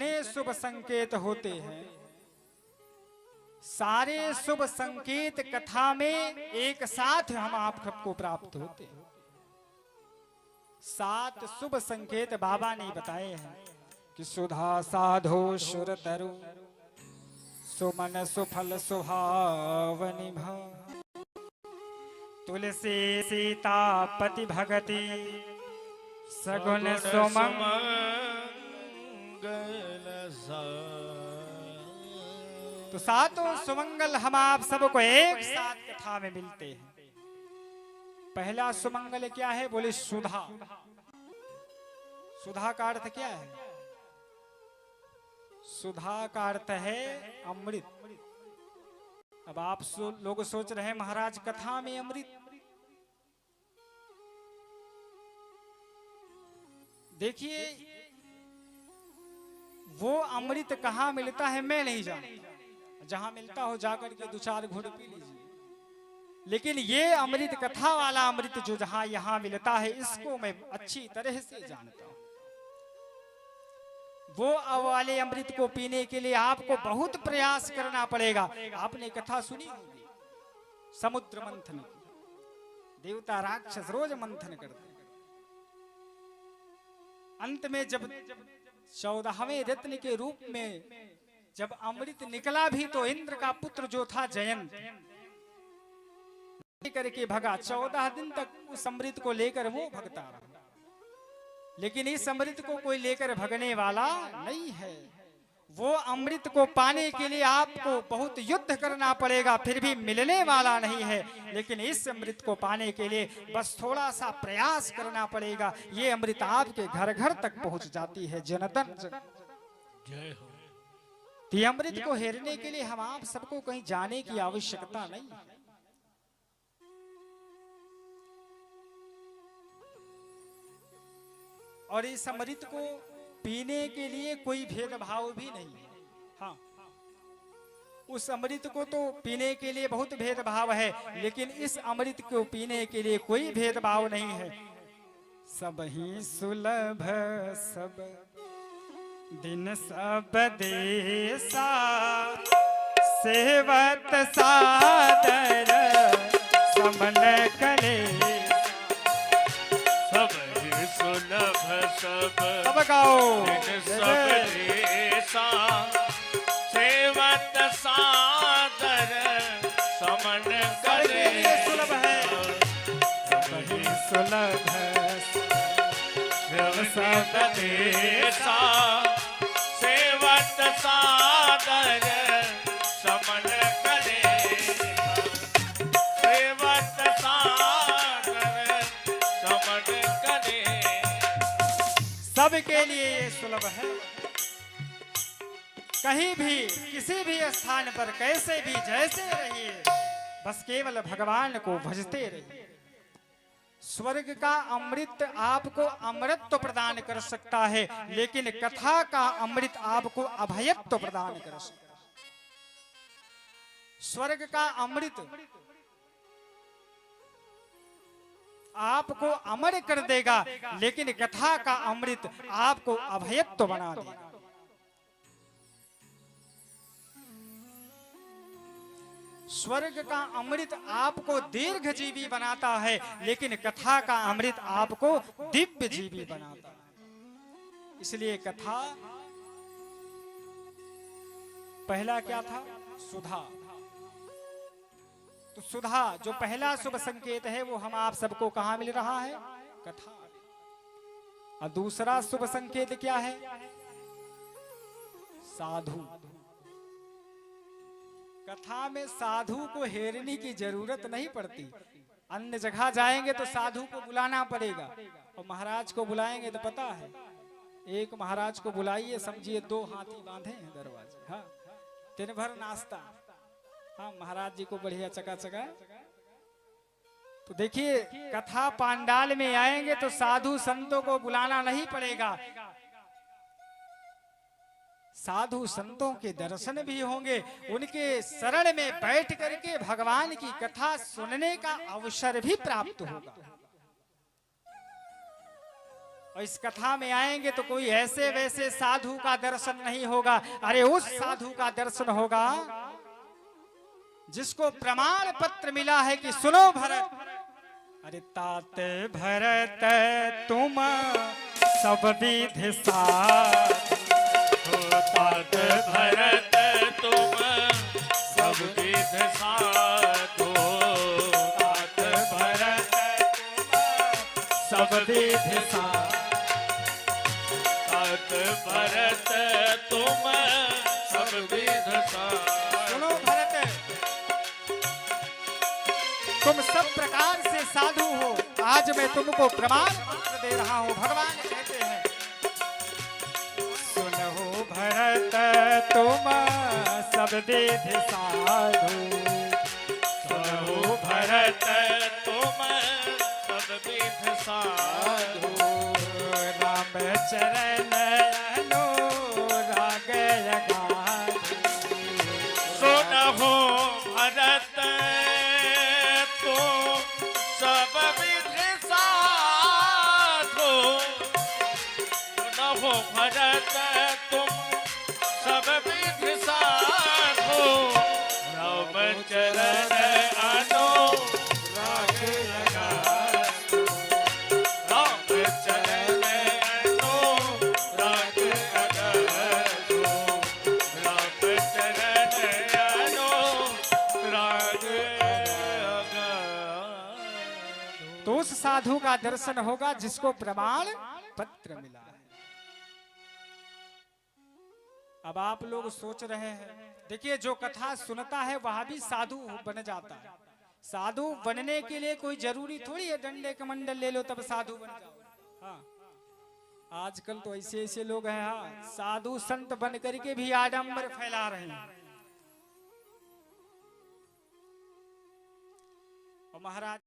जितने शुभ संकेत होते हैं, सारे शुभ संकेत कथा में एक साथ हम आप सबको प्राप्त होते हैं। 7 शुभ संकेत बाबा ने बताए हैं कि सुधा साधो सुर तरु सुमन सुफल सुहावनि तुलसी सीता पति भगति सगुन सुमंगल। तो 7 सुमंगल हम आप सबको एक साथ कथा में मिलते हैं। पहला सुमंगल क्या है? बोले सुधा। सुधा का अर्थ क्या है? सुधा का अर्थ है अमृत। अब आप लोग सोच रहे हैं महाराज कथा में अमृत। देखिए वो अमृत कहाँ मिलता है मैं नहीं जानता, जहां मिलता हो जाकर के 2-4 घूंट पी लीजिए। लेकिन ये अमृत कथा वाला अमृत जो जहां यहां मिलता है, इसको मैं अच्छी तरह से जानता हूं। वो वाले अमृत को पीने के लिए आपको बहुत प्रयास करना पड़ेगा। आपने कथा सुनी होगी समुद्र मंथन की। देवता राक्षस रोज मंथन करते, अंत में जब 14वें रत्न के रूप में जब अमृत निकला भी, तो इंद्र का पुत्र जो था जयंत लेकर के भगा। 14 दिन तक उस अमृत को लेकर वो भगता रहा, लेकिन इस अमृत को कोई लेकर भगने वाला नहीं है। वो अमृत को पाने के लिए आपको बहुत युद्ध करना पड़ेगा, फिर भी मिलने वाला नहीं है। लेकिन इस अमृत को पाने के लिए बस थोड़ा सा प्रयास करना पड़ेगा। ये अमृत आपके घर घर तक पहुंच जाती है। जनतन जय हो। ये अमृत को हेरने के लिए हम आप सबको कहीं जाने की आवश्यकता नहीं है। और इस अमृत को पीने के लिए कोई भेदभाव भी नहीं है। हाँ, उस अमृत को तो पीने के लिए बहुत भेदभाव है, लेकिन इस अमृत को पीने के लिए कोई भेदभाव नहीं है। सब ही सुलभ सब दिन सब देसा सेवत सादर समन करे। सब ही सुलभ सब गाओ सब देसा सेवत सादर समन करे। सुलभ है सब ही सुलभ सब देसा सेवत सादर समन करे। सेवत सादर समन करे। सबके लिए ये सुलभ है। कहीं भी किसी भी स्थान पर कैसे भी जैसे रहिए, बस केवल भगवान को भजते रहिए। स्वर्ग का अमृत आपको अमृतत्व प्रदान कर सकता है, लेकिन कथा का अमृत आपको अभयत्व प्रदान कर सकता है। स्वर्ग का अमृत आपको अमर कर देगा, लेकिन कथा का अमृत आपको अभयत्व बना देगा। स्वर्ग का अमृत आपको दीर्घ जीवी बनाता है, लेकिन कथा का अमृत आपको दिव्य जीवी बनाता है। इसलिए कथा पहला क्या था? सुधा। तो सुधा जो पहला शुभ संकेत है, वो हम आप सबको कहां मिल रहा है? कथा। और दूसरा शुभ संकेत क्या है? साधु। कथा में साधु को हेरने की जरूरत नहीं पड़ती। अन्य जगह जाएंगे तो साधु को बुलाना पड़ेगा, और महाराज को बुलाएंगे तो पता है, एक महाराज को बुलाइए, समझिए 2 हाथी बांधे हैं दरवाजे। हाँ, दिन भर नाश्ता। हाँ, महाराज जी को बढ़िया चका। तो देखिए कथा पांडाल में आएंगे तो साधु संतों को बुलाना नहीं पड़ेगा। साधु संतों के दर्शन भी होंगे, उनके शरण में बैठ करके भगवान की कथा सुनने का अवसर भी प्राप्त होगा। और इस कथा में आएंगे तो कोई ऐसे वैसे साधु का दर्शन नहीं होगा, अरे उस साधु का दर्शन होगा जिसको प्रमाण पत्र मिला है कि सुनो भरत, अरे तात भरत तुम सब विधि साधु, तात भरत तुम सब विधि साधु, तात भरत सब विधि साधु, तात भरत तुम सब विधि साधु। सुनो भरत, तुम सब प्रकार से साधु हो, आज मैं तुमको प्रमाण पत्र दे रहा हूं। भगवान कहते हैं सुनो भरत तुम सब विधि साधु, सुनो भरत तुम सब विधि साधु, राम चरण अनुराग गाधु। सुनहो भरत तुम सब विधि साधु, सुनहो भरत तुम सब विधि साधु, राम चरण अनुराग गाधु, राम चरण अनुराग गाधु, राम चरण अनुराग गाधु। तो उस साधु का दर्शन होगा जिसको प्रमाण पत्र मिला है। अब आप लोग सोच रहे हैं, देखिए जो कथा सुनता है वह भी साधु बन जाता है। साधु बनने के लिए कोई जरूरी थोड़ी है डंडे कमंडल ले लो तब साधु बन जाओ। हाँ, आजकल तो ऐसे ऐसे लोग हैं, हाँ साधु संत बन करके भी आडंबर फैला रहे हैं। और महाराज